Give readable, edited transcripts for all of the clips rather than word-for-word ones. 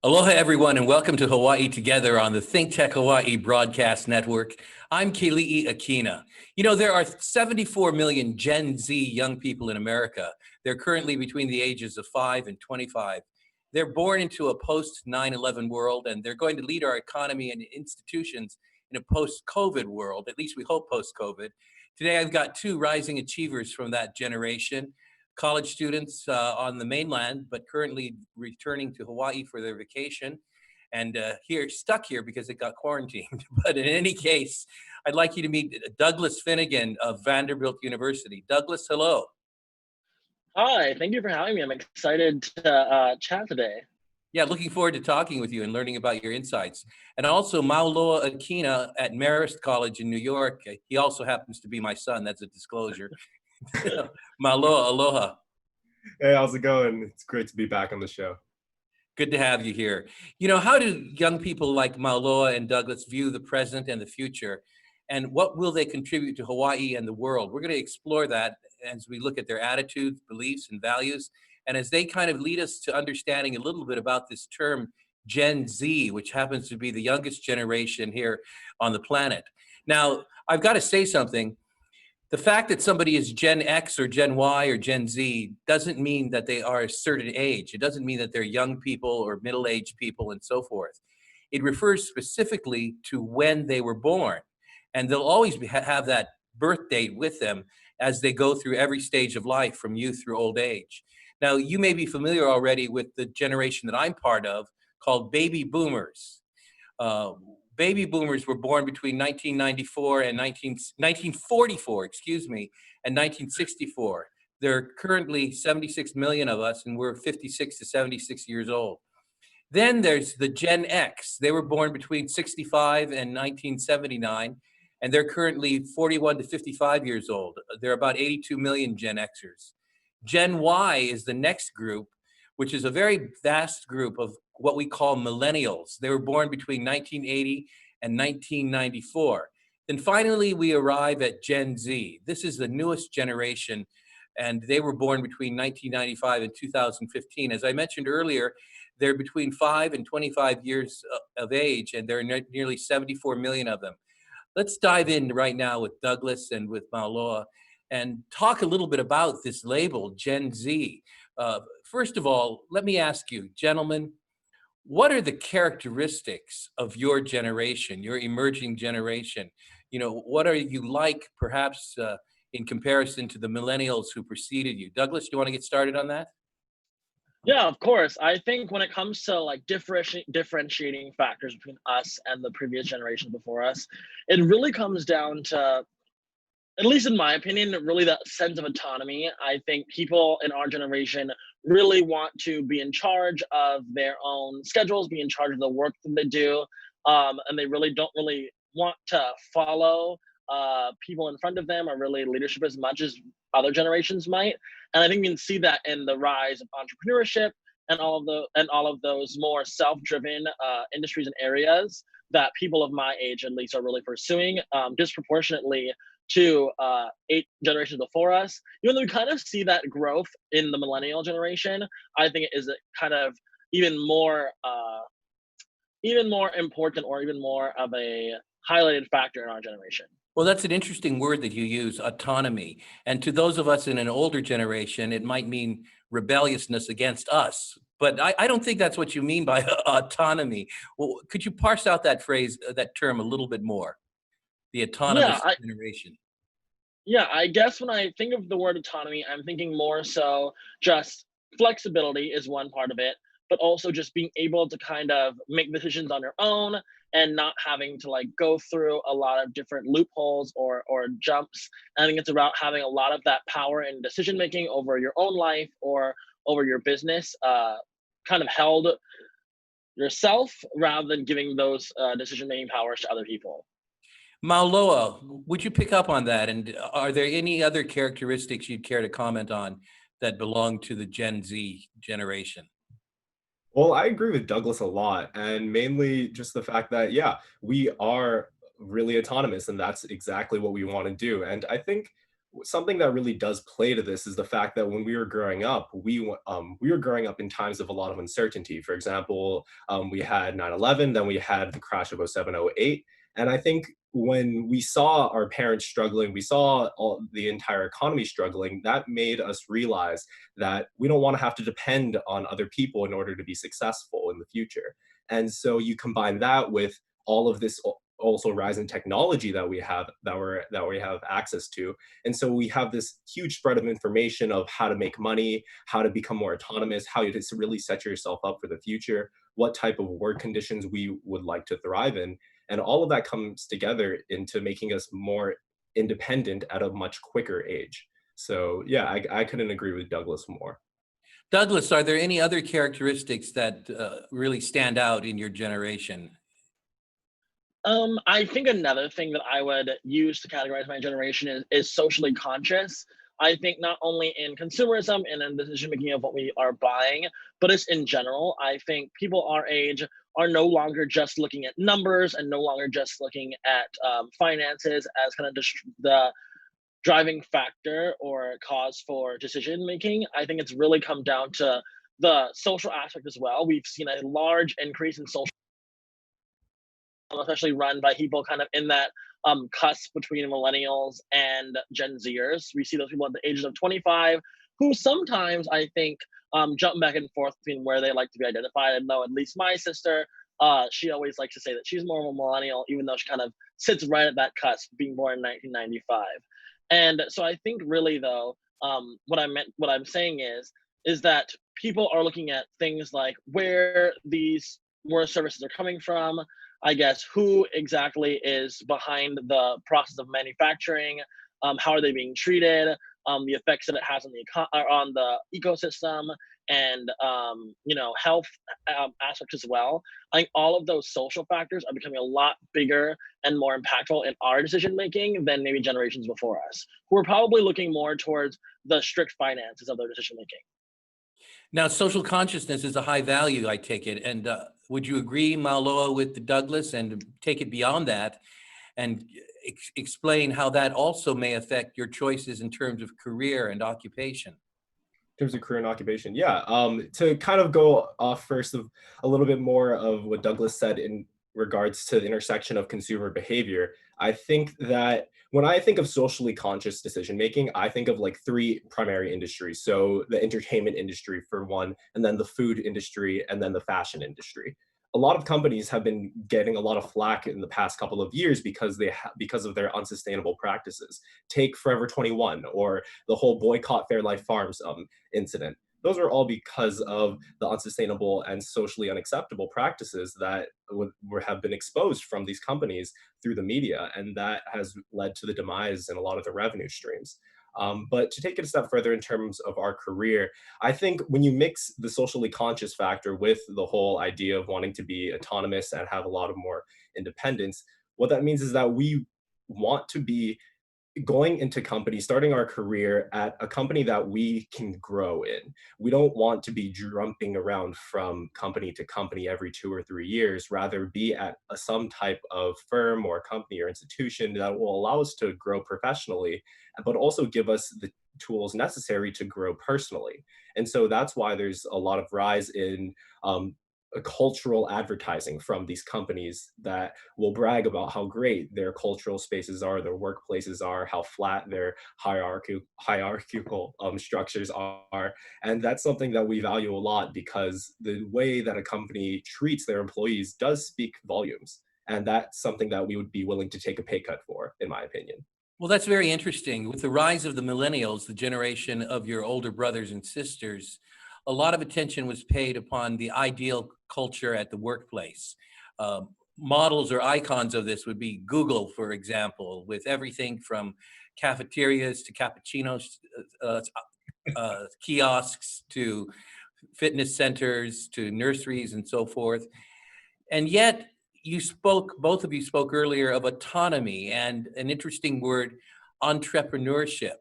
Aloha, everyone, and welcome to Hawaii Together on the ThinkTech Hawaii broadcast network. I'm Keli'i Akina. You know, there are 74 million Gen Z young people in America. They're currently between the ages of 5 and 25. They're born into a post-9/11 world, and they're going to lead our economy and institutions in a post-COVID world, at least we hope post-COVID. Today, I've got two rising achievers from that generation. College students on the mainland, but currently returning to Hawaii for their vacation and stuck here because it got quarantined. But in any case, I'd like you to meet Douglas Finnegan of Vanderbilt University. Douglas, hello. Hi, thank you for having me. I'm excited to chat today. Yeah, looking forward to talking with you and learning about your insights. And also Mauloa Akina at Marist College in New York. He also happens to be my son. That's a disclosure. Mauloa, aloha. Hey, how's it going? It's great to be back on the show. Good to have you here. You know, how do young people like Mauloa and Douglas view the present and the future? And what will they contribute to Hawaii and the world? We're going to explore that as we look at their attitudes, beliefs, and values, and as they kind of lead us to understanding a little bit about this term Gen Z, which happens to be the youngest generation here on the planet. Now, I've got to say something. The fact that somebody is Gen X or Gen Y or Gen Z doesn't mean that they are a certain age. It doesn't mean that they're young people or middle-aged people and so forth. It refers specifically to when they were born. And they'll always have that birth date with them as they go through every stage of life from youth through old age. Now, you may be familiar already with the generation that I'm part of called baby boomers. Baby boomers were born between 1994 and 1944, and 1964. There are currently 76 million of us, and we're 56 to 76 years old. Then there's the Gen X. They were born between 65 and 1979, and they're currently 41 to 55 years old. There are about 82 million Gen Xers. Gen Y is the next group, which is a very vast group of what we call millennials. They were born between 1980 and 1994. Then finally, we arrive at Gen Z. This is the newest generation, and they were born between 1995 and 2015. As I mentioned earlier, they're between 5 and 25 years of age, and there are nearly 74 million of them. Let's dive in right now with Douglas and with Mauloa and talk a little bit about this label, Gen Z. First of all, let me ask you, gentlemen, what are the characteristics of your generation, your emerging generation? You know, what are you like, perhaps in comparison to the millennials who preceded you? Douglas, do you want to get started on that? Yeah, of course. I think when it comes to like differentiating factors between us and the previous generation before us, it really comes down to, at least in my opinion, really that sense of autonomy. I think people in our generation really want to be in charge of their own schedules, be in charge of the work that they do, and they really don't really want to follow people in front of them or really leadership as much as other generations might. And I think we can see that in the rise of entrepreneurship and all of those more self-driven industries and areas that people of my age at least are really pursuing disproportionately to 8 generations before us. Even though we kind of see that growth in the millennial generation, I think it is kind of even more important or even more of a highlighted factor in our generation. Well, that's an interesting word that you use, autonomy. And to those of us in an older generation, it might mean rebelliousness against us. But I don't think that's what you mean by autonomy. Well, could you parse out that phrase, that term a little bit more? The autonomous generation. Yeah, I guess when I think of the word autonomy, I'm thinking more so just flexibility is one part of it, but also just being able to kind of make decisions on your own and not having to like go through a lot of different loopholes or jumps. I think it's about having a lot of that power and decision making over your own life or over your business, kind of held yourself rather than giving those decision making powers to other people. Mauloa, would you pick up on that? And are there any other characteristics you'd care to comment on that belong to the Gen Z generation? Well, I agree with Douglas a lot, and mainly just the fact that, yeah, we are really autonomous, and that's exactly what we want to do. And I think something that really does play to this is the fact that when we were growing up, we were growing up in times of a lot of uncertainty. For example, we had 9/11, then we had the crash of 07, 08. And I think when we saw our parents struggling, we saw the entire economy struggling, that made us realize that we don't want to have to depend on other people in order to be successful in the future. And so you combine that with all of this also rise in technology that we have that we have access to, and so we have this huge spread of information of how to make money, how to become more autonomous, how to really set yourself up for the future, what type of work conditions we would like to thrive in, and all of that comes together into making us more independent at a much quicker age. So yeah, I couldn't agree with Douglas more. Douglas, are there any other characteristics that really stand out in your generation? I think another thing that I would use to categorize my generation is socially conscious. I think not only in consumerism and in the decision making of what we are buying, but it's in general. I think people our age are no longer just looking at numbers and no longer just looking at finances as kind of the driving factor or cause for decision making. I think it's really come down to the social aspect as well. We've seen a large increase in social, especially run by people kind of in that cusp between millennials and Gen Zers. We see those people at the ages of 25 who sometimes I think jump back and forth between where they like to be identified. I know at least my sister, she always likes to say that she's more of a millennial, even though she kind of sits right at that cusp, being born in 1995. And so I think really though, what I'm saying is that people are looking at things like where services are coming from, I guess, who exactly is behind the process of manufacturing, how are they being treated, the effects that it has on on the ecosystem, and health aspects as well. I think all of those social factors are becoming a lot bigger and more impactful in our decision making than maybe generations before us, who are probably looking more towards the strict finances of their decision making. Now, social consciousness is a high value, I take it. And would you agree, Mauloa, with the Douglas, and take it beyond that and explain how that also may affect your choices in terms of career and occupation? In terms of career and occupation, yeah. To kind of go off first of a little bit more of what Douglas said in regards to the intersection of consumer behavior, I think that when I think of socially conscious decision making, I think of like three primary industries. So the entertainment industry for one, and then the food industry, and then the fashion industry. A lot of companies have been getting a lot of flack in the past couple of years because because of their unsustainable practices. Take Forever 21 or the whole boycott Fairlife Farms incident. Those are all because of the unsustainable and socially unacceptable practices that have been exposed from these companies through the media, and that has led to the demise in a lot of the revenue streams. But to take it a step further in terms of our career, I think when you mix the socially conscious factor with the whole idea of wanting to be autonomous and have a lot of more independence, what that means is that we want to be going into company, starting our career at a company that we can grow in. We don't want to be jumping around from company to company every 2 or 3 years, rather be at some type of firm or company or institution that will allow us to grow professionally, but also give us the tools necessary to grow personally. And so that's why there's a lot of rise in cultural advertising from these companies that will brag about how great their cultural spaces are, their workplaces are, how flat their hierarchical structures are. And that's something that we value a lot because the way that a company treats their employees does speak volumes. And that's something that we would be willing to take a pay cut for, in my opinion. Well, that's very interesting. With the rise of the millennials, the generation of your older brothers and sisters, a lot of attention was paid upon the ideal culture at the workplace. Models or icons of this would be Google, for example, with everything from cafeterias to cappuccinos, kiosks to fitness centers to nurseries and so forth. And yet both of you spoke earlier of autonomy and an interesting word, entrepreneurship.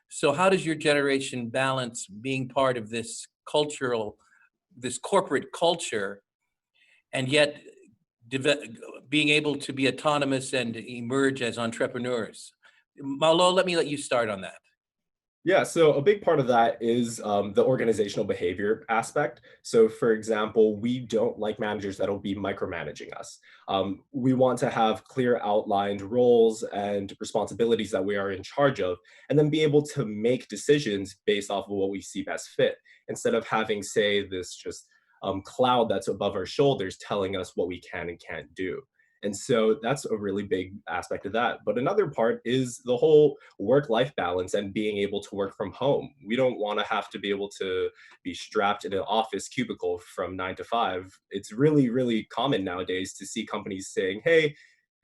So how does your generation balance being part of this corporate culture, and yet being able to be autonomous and emerge as entrepreneurs? Malo, let you start on that. Yeah, so a big part of that is the organizational behavior aspect. So, for example, we don't like managers that'll be micromanaging us. We want to have clear outlined roles and responsibilities that we are in charge of, and then be able to make decisions based off of what we see best fit, instead of having, say, this just cloud that's above our shoulders telling us what we can and can't do. And so that's a really big aspect of that. But another part is the whole work life balance and being able to work from home. We don't want to have to be able to be strapped in an office cubicle from 9 to 5. It's really, really common nowadays to see companies saying, hey,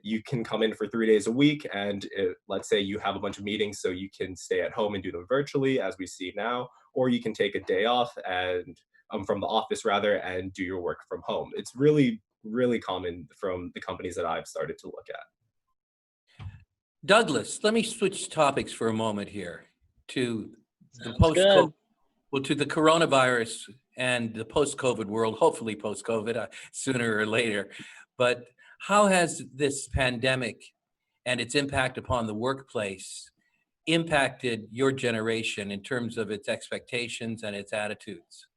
you can come in for 3 days a week. And let's say you have a bunch of meetings, so you can stay at home and do them virtually, as we see now, or you can take a day off and from the office rather, and do your work from home. It's really, really common from the companies that I've started to look at. Douglas, let me switch topics for a moment here to the Sounds post-COVID, good. well, to the coronavirus and the post-COVID world, hopefully post-COVID, sooner or later. But how has this pandemic and its impact upon the workplace impacted your generation in terms of its expectations and its attitudes?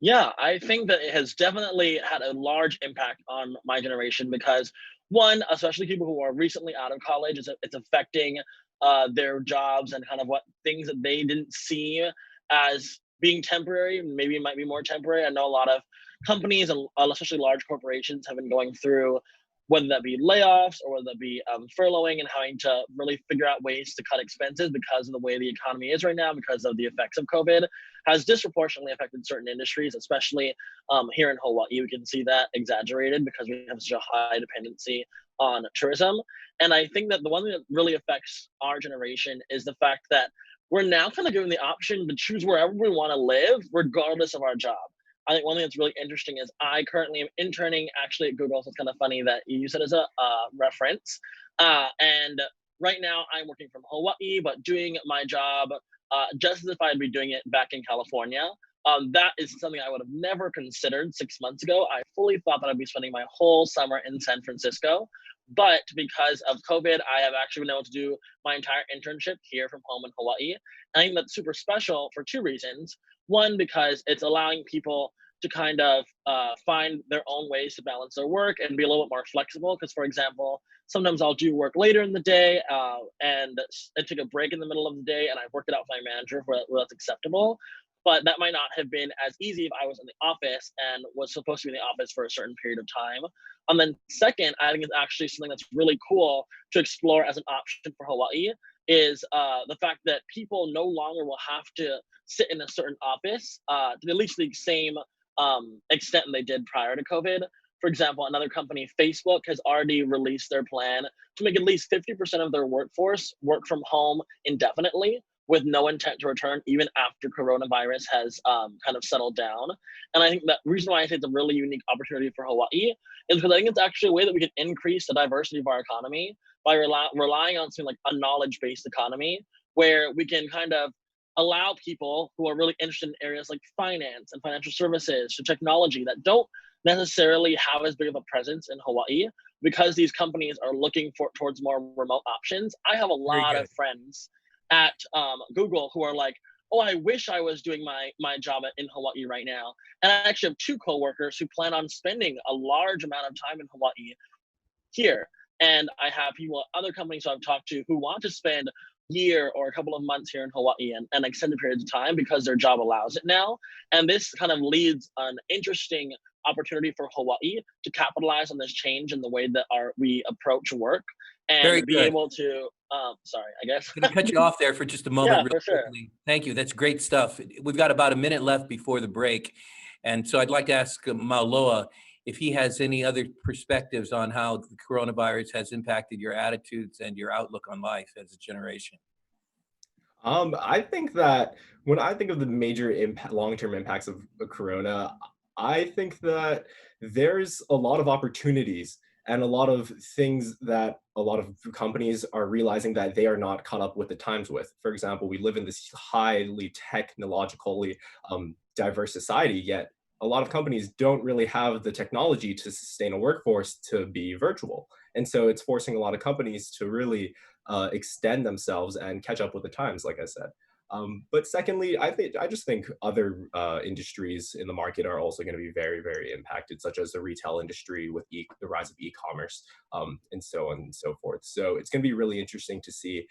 Yeah, I think that it has definitely had a large impact on my generation because, one, especially people who are recently out of college, it's affecting their jobs and kind of what things that they didn't see as being temporary, maybe it might be more temporary. I know a lot of companies and especially large corporations have been going through whether that be layoffs or whether that be furloughing and having to really figure out ways to cut expenses because of the way the economy is right now, because of the effects of COVID has disproportionately affected certain industries, especially here in Hawaii. We can see that exaggerated because we have such a high dependency on tourism. And I think that the one thing that really affects our generation is the fact that we're now kind of given the option to choose wherever we want to live, regardless of our job. I think one thing that's really interesting is I currently am interning actually at Google, so it's kind of funny that you use it as a reference. And right now I'm working from Hawaii, but doing my job just as if I'd be doing it back in California. That is something I would have never considered 6 months ago. I fully thought that I'd be spending my whole summer in San Francisco. But because of COVID, I have actually been able to do my entire internship here from home in Hawaii. And I think that's super special for two reasons. One, because it's allowing people to kind of find their own ways to balance their work and be a little bit more flexible. Because, for example, sometimes I'll do work later in the day and take a break in the middle of the day, and I've worked it out with my manager where that's acceptable. But that might not have been as easy if I was in the office and was supposed to be in the office for a certain period of time. And then second, I think it's actually something that's really cool to explore as an option for Hawaii is the fact that people no longer will have to sit in a certain office to at least the same extent they did prior to COVID. For example, another company, Facebook, has already released their plan to make at least 50% of their workforce work from home indefinitely with no intent to return even after coronavirus has kind of settled down. And I think that reason why I think it's a really unique opportunity for Hawaii is because I think it's actually a way that we can increase the diversity of our economy by relying on something like a knowledge-based economy where we can kind of allow people who are really interested in areas like finance and financial services to technology that don't necessarily have as big of a presence in Hawaii because these companies are looking towards more remote options. I have a Very lot good. of friends at Google who are like, oh, I wish I was doing my job in Hawaii right now. And I actually have two coworkers who plan on spending a large amount of time in Hawaii here. And I have people at other companies who I've talked to who want to spend a year or a couple of months here in Hawaii and extended periods of time because their job allows it now. And this kind of leads an interesting opportunity for Hawaii to capitalize on this change in the way that we approach work Very and be good. able to, sorry, I guess. I'm going to cut you off there for just a moment Yeah, real for sure. quickly. Thank you. That's great stuff. We've got about a minute left before the break. And so I'd like to ask Mauloa if he has any other perspectives on how the coronavirus has impacted your attitudes and your outlook on life as a generation. I think that when I think of the major long-term impacts of Corona, I think that there's a lot of opportunities and a lot of things that a lot of companies are realizing that they are not caught up with the times with. For example, we live in this highly technologically diverse society, yet a lot of companies don't really have the technology to sustain a workforce to be virtual. And so it's forcing a lot of companies to really extend themselves and catch up with the times, like I said. But secondly, I just think other industries in the market are also going to be very, very impacted, such as the retail industry with the rise of e-commerce, and so on and so forth. So it's going to be really interesting to see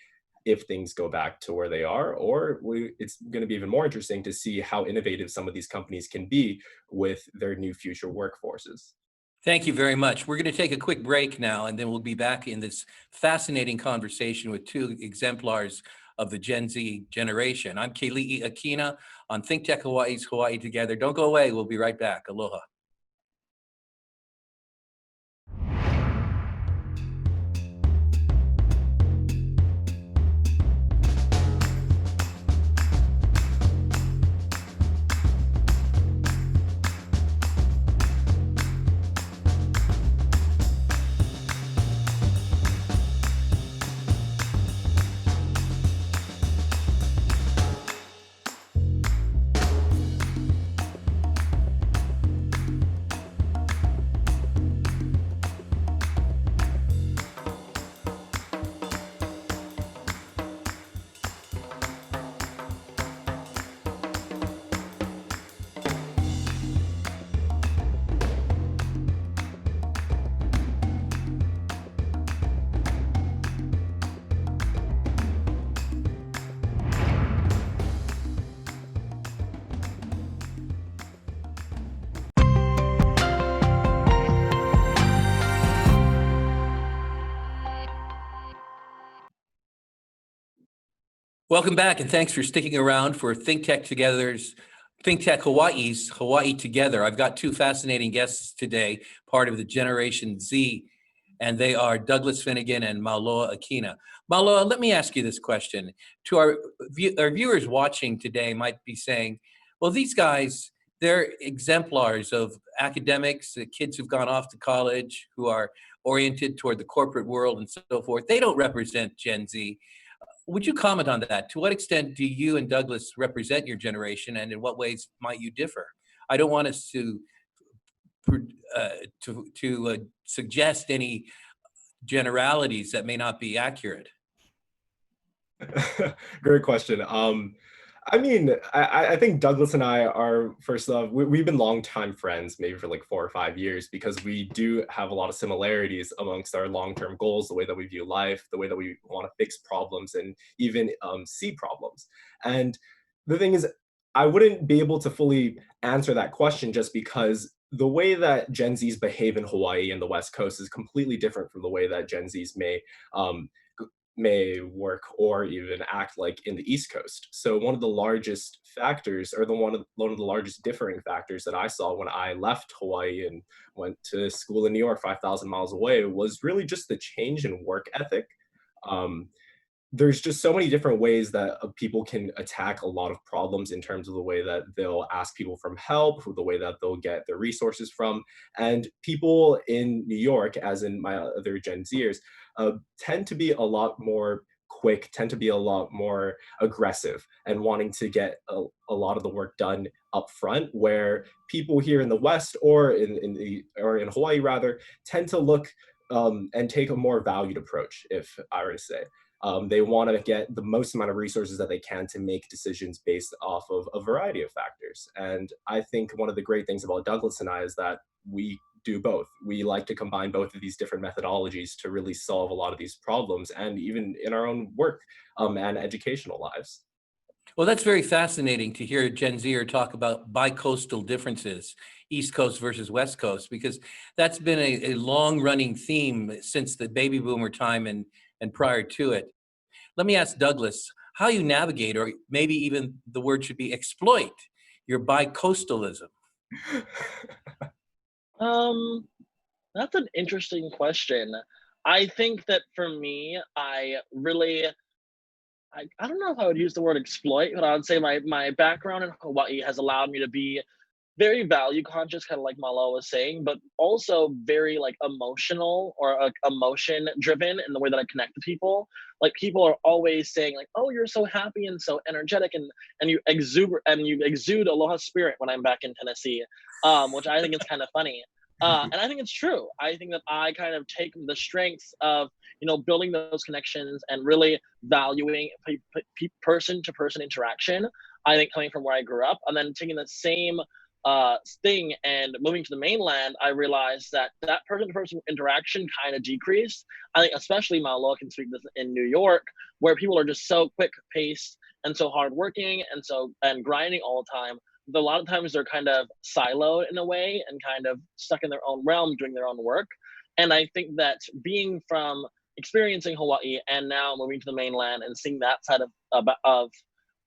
if things go back to where they are, or it's going to be even more interesting to see how innovative some of these companies can be with their new future workforces. Thank you very much. We're going to take a quick break now, and then we'll be back in this fascinating conversation with two exemplars of the Gen Z generation. I'm Keli'i Akina on ThinkTech Hawaii's Hawaii Together. Don't go away. We'll be right back. Aloha. Welcome back, and thanks for sticking around for ThinkTech Hawaii's Hawaii Together. I've got two fascinating guests today, part of the Generation Z, and they are Douglas Finnegan and Mauloa Akina. Mauloa, let me ask you this question. To our viewers watching today might be saying, well, these guys, they're exemplars of academics, the kids who've gone off to college, who are oriented toward the corporate world and so forth. They don't represent Gen Z. Would you comment on that? To what extent do you and Douglas represent your generation, and in what ways might you differ? I don't want us to suggest any generalities that may not be accurate. Great question. I mean, I think Douglas and I are, first off, we've been longtime friends, maybe for like 4 or 5 years, because we do have a lot of similarities amongst our long-term goals, the way that we view life, the way that we want to fix problems, and even see problems. And the thing is, I wouldn't be able to fully answer that question just because the way that Gen Zs behave in Hawaii and the West Coast is completely different from the way that Gen Zs um, may work or even act like in the East Coast. So one of the largest factors, or one of the largest differing factors that I saw when I left Hawaii and went to school in New York, 5,000 miles away, was really just the change in work ethic. Um, there's just so many different ways that people can attack a lot of problems in terms of the way that they'll ask people for help, the way that they'll get their resources from. And people in New York, as in my other Gen Zers, tend to be a lot more quick, tend to be a lot more aggressive and wanting to get a lot of the work done up front, where people here in the West or in Hawaii rather tend to look and take a more valued approach, if I were to say. They want to get the most amount of resources that they can to make decisions based off of a variety of factors. And I think one of the great things about Douglas and I is that we do both. We like to combine both of these different methodologies to really solve a lot of these problems, and even in our own work and educational lives. Well, that's very fascinating to hear Gen Zer talk about bi-coastal differences, East Coast versus West Coast, because that's been a long-running theme since the baby boomer time and prior to it. Let me ask Douglas how you navigate, or maybe even the word should be exploit, your bi-coastalism. That's an interesting question. I think that for me, I don't know if I would use the word exploit, but I would say my background in Hawaii has allowed me to be very value conscious, kind of like Malo was saying, but also very like emotional or emotion driven in the way that I connect to people. Like people are always saying like, "Oh, you're so happy and so energetic," and you exude aloha spirit when I'm back in Tennessee, which I think is kind of funny. And I think it's true. I think that I kind of take the strengths of, building those connections and really valuing person-to-person interaction. I think coming from where I grew up and then taking the same thing and moving to the mainland, I realized that that person-to-person interaction kind of decreased. I think especially Mauloa can speak this in New York, where people are just so quick-paced and so hardworking and grinding all the time. A lot of times they're kind of siloed in a way and kind of stuck in their own realm doing their own work. And I think that being from experiencing Hawaii and now moving to the mainland and seeing that side of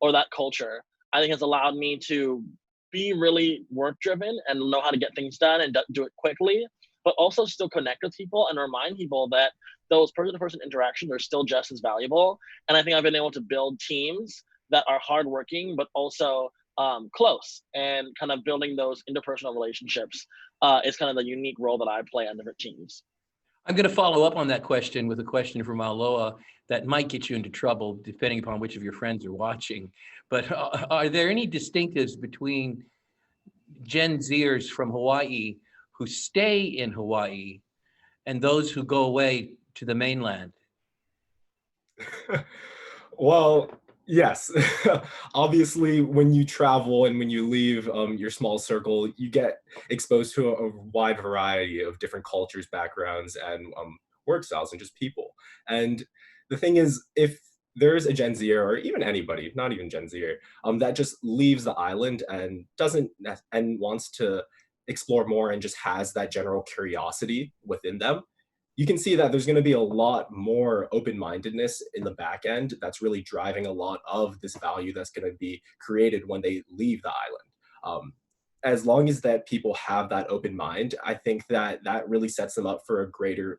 or that culture, I think has allowed me to be really work driven and know how to get things done and do it quickly, but also still connect with people and remind people that those person-to-person interactions are still just as valuable. And I think I've been able to build teams that are hardworking, but also close, and kind of building those interpersonal relationships is kind of the unique role that I play on different teams. I'm going to follow up on that question with a question from Mauloa that might get you into trouble depending upon which of your friends are watching. But are there any distinctives between GenZers from Hawaii who stay in Hawaii and those who go away to the mainland? Well, yes. Obviously, when you travel and when you leave your small circle, you get exposed to a wide variety of different cultures, backgrounds, and work styles, and just people. And the thing is, if there's a Gen Zer or even anybody, not even Gen Zer, that just leaves the island and and wants to explore more and just has that general curiosity within them, you can see that there's going to be a lot more open-mindedness in the back end that's really driving a lot of this value that's going to be created when they leave the island. As long as that people have that open mind, I think that that really sets them up for a greater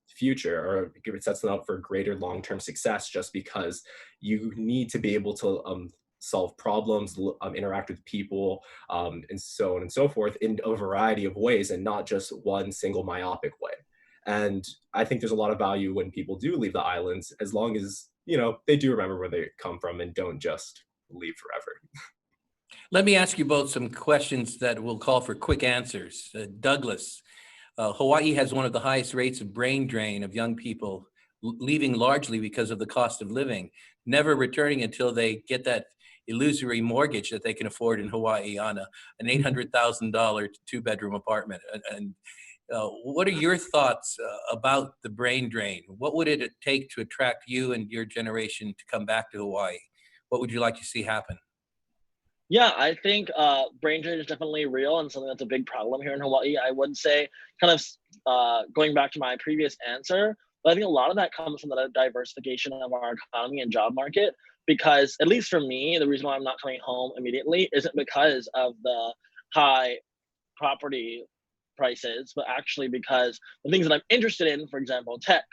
future, or it sets them up for greater long-term success, just because you need to be able to solve problems, interact with people, and so on and so forth in a variety of ways, and not just one single myopic way. And I think there's a lot of value when people do leave the islands, as long as, they do remember where they come from and don't just leave forever. Let me ask you both some questions that will call for quick answers. Douglas, Hawaii has one of the highest rates of brain drain of young people leaving largely because of the cost of living, never returning until they get that illusory mortgage that they can afford in Hawaii on an $800,000 two-bedroom apartment. And what are your thoughts about the brain drain? What would it take to attract you and your generation to come back to Hawaii? What would you like to see happen? Yeah, I think brain drain is definitely real and something that's a big problem here in Hawaii. I would say, kind of going back to my previous answer, but I think a lot of that comes from the diversification of our economy and job market. Because at least for me, the reason why I'm not coming home immediately isn't because of the high property prices, but actually because the things that I'm interested in, for example, tech,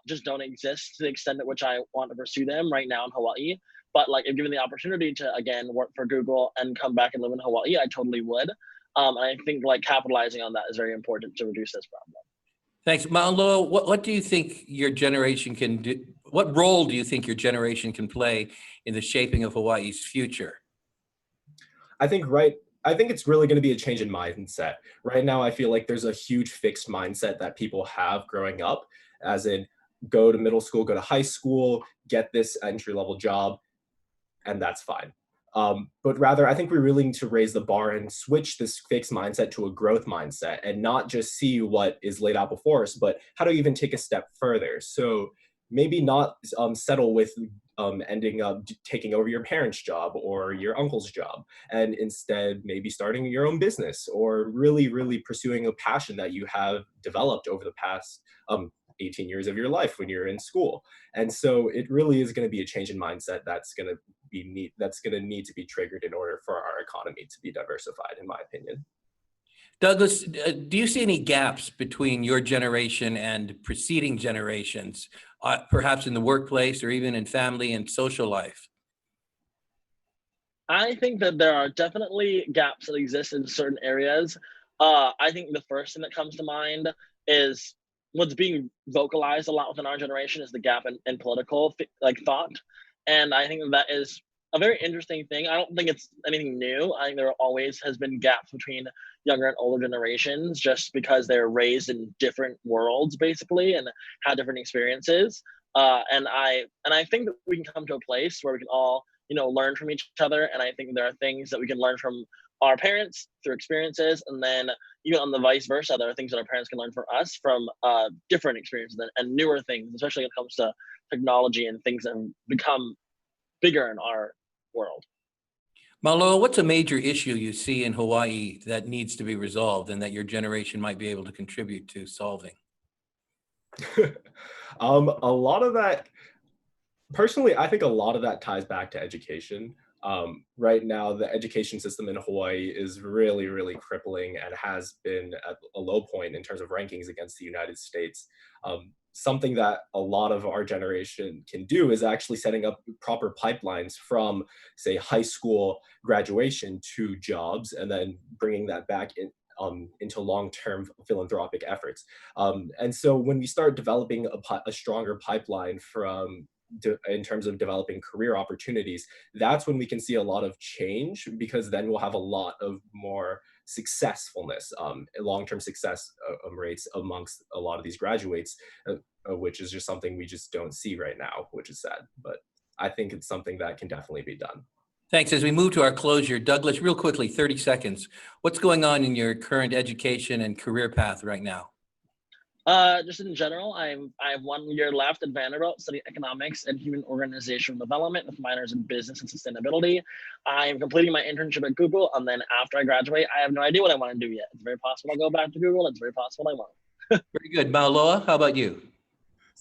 just don't exist to the extent at which I want to pursue them right now in Hawaii. But like, if given the opportunity to again work for Google and come back and live in Hawaii, I totally would. And I think like capitalizing on that is very important to reduce this problem. Thanks. Mauloa, what do you think your generation can do? What role do you think your generation can play in the shaping of Hawaii's future? I think it's really going to be a change in mindset. Right now, I feel like there's a huge fixed mindset that people have growing up, as in go to middle school, go to high school, get this entry-level job, and that's fine. But rather, I think we really need to raise the bar and switch this fixed mindset to a growth mindset, and not just see what is laid out before us, but how to even take a step further. So maybe not settle with ending up taking over your parents' job or your uncle's job, and instead maybe starting your own business, or really, really pursuing a passion that you have developed over the past 18 years of your life when you're in school. And so it really is going to be a change in mindset that's going to need to be triggered in order for our economy to be diversified, in my opinion. Douglas, do you see any gaps between your generation and preceding generations, perhaps in the workplace or even in family and social life? I think that there are definitely gaps that exist in certain areas. I think the first thing that comes to mind is what's being vocalized a lot within our generation is the gap in political thought. And I think that is a very interesting thing. I don't think it's anything new. I think there always has been gaps between younger and older generations, just because they're raised in different worlds basically and had different experiences. And I think that we can come to a place where we can all, learn from each other. And I think there are things that we can learn from our parents through experiences, and then even on the vice versa, there are things that our parents can learn from us from different experiences and newer things, especially when it comes to technology and things that have become bigger in our world. Mauloa, what's a major issue you see in Hawaii that needs to be resolved and that your generation might be able to contribute to solving? A lot of that, personally, I think a lot of that ties back to education. Right now, the education system in Hawaii is really, really crippling and has been at a low point in terms of rankings against the United States. Something that a lot of our generation can do is actually setting up proper pipelines from, say, high school graduation to jobs, and then bringing that back into long-term philanthropic efforts. And so when we start developing a stronger pipeline in terms of developing career opportunities, that's when we can see a lot of change, because then we'll have a lot of more successfulness, long-term success rates amongst a lot of these graduates, which is just something we just don't see right now, which is sad. But I think it's something that can definitely be done. Thanks. As we move to our closure, Douglas, real quickly, 30 seconds. What's going on in your current education and career path right now? Just in general, I have 1 year left at Vanderbilt studying economics and human organizational development with minors in business and sustainability. I am completing my internship at Google, and then after I graduate, I have no idea what I want to do yet. It's very possible I'll go back to Google. It's very possible I won't. Very good. Mauloa, how about you?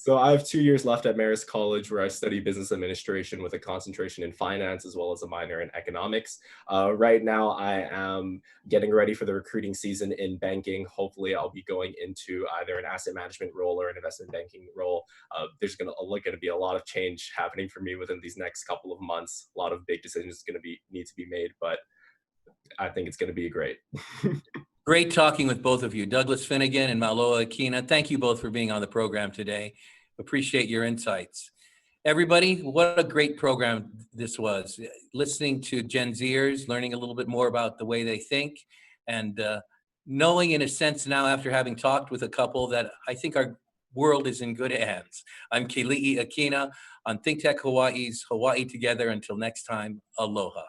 So I have 2 years left at Marist College, where I study business administration with a concentration in finance as well as a minor in economics. Right now, I am getting ready for the recruiting season in banking. Hopefully, I'll be going into either an asset management role or an investment banking role. There's going to be a lot of change happening for me within these next couple of months. A lot of big decisions need to be made, but I think it's going to be great. Great talking with both of you, Douglas Finnegan and Mauloa Akina. Thank you both for being on the program today. Appreciate your insights. Everybody, what a great program this was. Listening to GenZers, learning a little bit more about the way they think, and knowing in a sense now, after having talked with a couple, that I think our world is in good hands. I'm Keli'i Akina on ThinkTech Hawaii's Hawaii Together. Until next time, aloha.